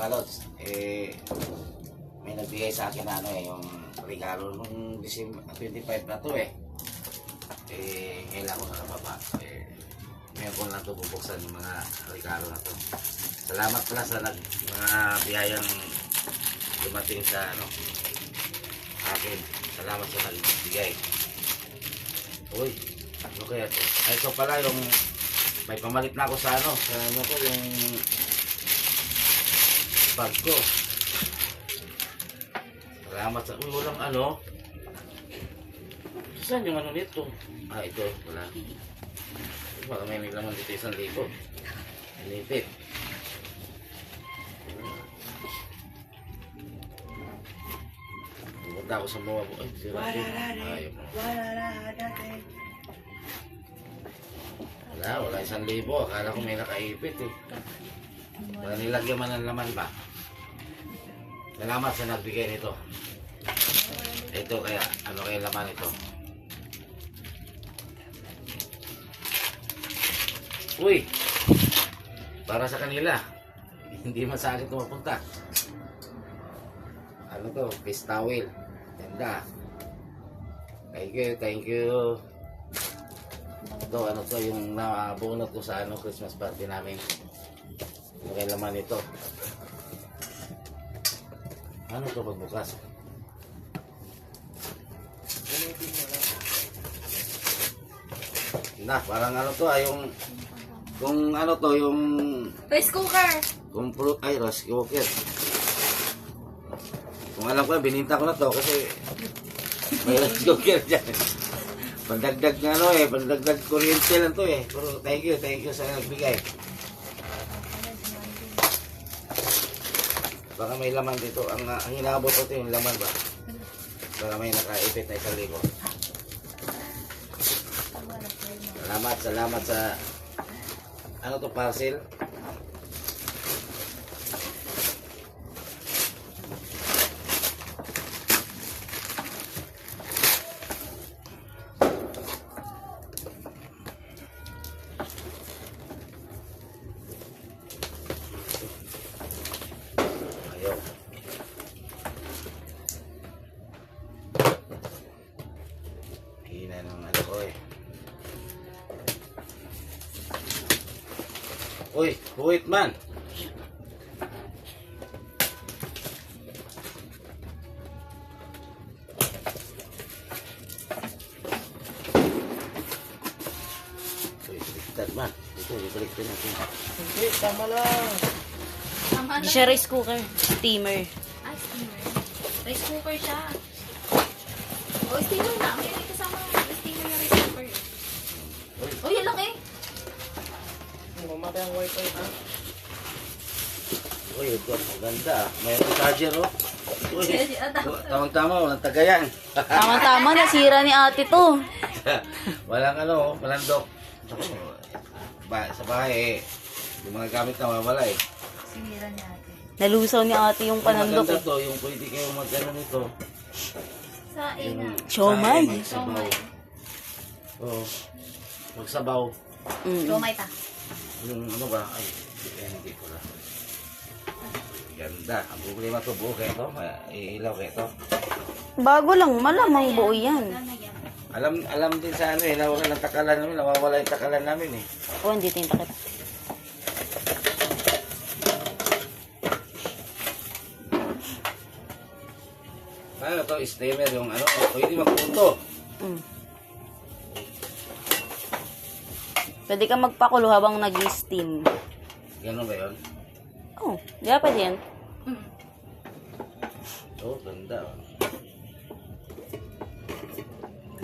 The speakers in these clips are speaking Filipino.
Lods, may nagbigay sa akin na yung regalo nung December 25 na to ngayon ako nakababa. Ngayon ko lang ito bubuksan yung mga regalo na to. Salamat pala sa mga biyayang dumating sa akin. Salamat sa nagbigay. Uy, ano kaya ito? Ito pala yung may pamalit na ako sa yung bag ko. Salamat sa... Uy, walang saan yung nito? Ito, wala. Baka may laman dito 1,000. Lipit. Pumunta ako sa mga... Ay, sira ko. Wala 1,000. Akala ko may nakaipit Wala nilagyan man ng laman ba? Salamat sa nagbigay nito. Ito kaya, kaya laman ito? Uy! Para sa kanila. Hindi man sa akin tumapunta. Ano to? Fish towel. Ganda. Thank you. Ito, to yung nabunot ko sa Christmas party namin. Yung kay laman ito. Ano to pagbukas? Parang to yung kung yung rice cooker. Kung rice cooker. Kung alam ko, bininta ko na to kasi may rice cooker dyan. Pandagdag pandagdag kuryente lang to Pero thank you sa nagbigay. Baka may laman dito. Ang inaabot ko ito yung laman ba? Baka may nakaipit na 1,000. Salamat sa to parcel. Hina ng ko Uy, wait man. Uy, baliktad man. Ito, baliktad natin. Hindi, tama lang. Hindi siya rice cooker. Steamer. Steamer. Rice cooker siya. Steamer na. May kasama steamer na rice cooker. Yan lang Mamatay ang wifi Uy, ito ang ganda. May charger Uy, tamang-tama, walang tagayan. Tama-tama, nasira ni ate to. Walang walang dock. Sa bahay yung mga gamit na mawala Sinira ni ate. Nalusaw ni ate yung panandok. Maganda to, yung pwede kayo nito. Sa ina. Siomay. Magsabaw. Oo. Magsabaw. Siomay ta. Yung ba? Ay, hindi ko na. Ganda. Ang problema to, buo kayo to. Iilaw kayo to. Bago lang, malamang buo yan. Alam din sa nawala ng takalan namin. Nawawala yung takalan namin Hindi ito yung takip. Ano to, steamer yung pwede magputo. Pwede ka magpakulo habang nag-steam. Ganun ba yun? Di ba pwede yan? Ganda.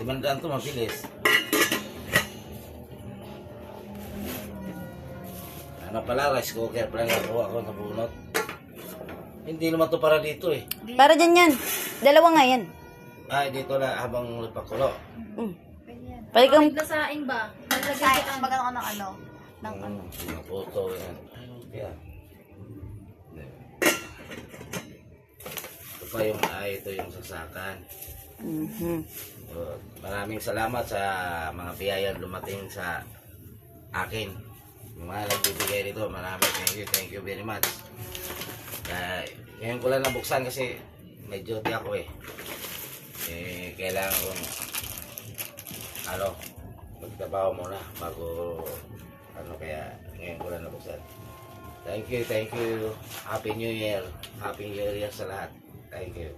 500 to, mabilis. Pala, rice cooker pala nagawa ko, nabunot. Hindi naman to para dito Para dyan yan. Dalawa nga yan. Dito na habang nagpakulo. Pwede kang... Lasain ba? Lasain, magkano ng Mga puto, yan. Kaya. Ito pa yung ito yung sasakan. Maraming salamat sa mga biyayang dumating sa akin. Yung mga nagbibigay dito, maraming thank you very much. Ngayon ko lang nabuksan kasi may duty ako eh. Kailangan kong magtrabaho muna bago kaya ngayon ko lang nabuksan. Thank you. Happy New Year. Happy New Year sa lahat. Thank you.